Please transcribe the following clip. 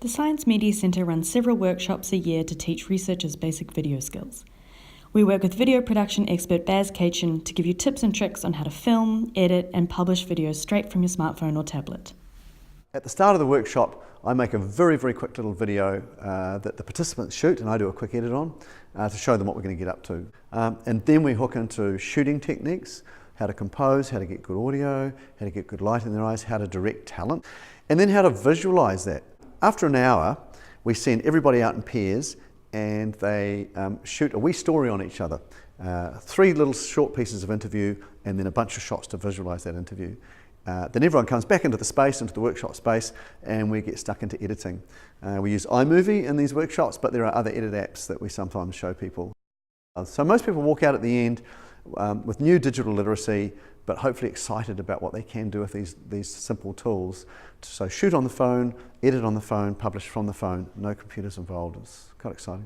The Science Media Centre runs several workshops a year to teach researchers basic video skills. We work with video production expert Baz Caitcheon to give you tips and tricks on how to film, edit and publish videos straight from your smartphone or tablet. At the start of the workshop, I make a very quick little video that the participants shoot and I do a quick edit on to show them what we're going to get up to. And then we hook into shooting techniques, how to compose, how to get good audio, how to get good light in their eyes, how to direct talent, and then how to visualize that. After an hour, we send everybody out in pairs and they shoot a wee story on each other. 3 little short pieces of interview and then a bunch of shots to visualize that interview. Then everyone comes back into the space, into the workshop space, and we get stuck into editing. We use iMovie in these workshops, but there are other edit apps that we sometimes show people. So most people walk out at the end with new digital literacy, but hopefully excited about what they can do with these simple tools. So shoot on the phone, edit on the phone, publish from the phone, no computers involved. It's quite exciting.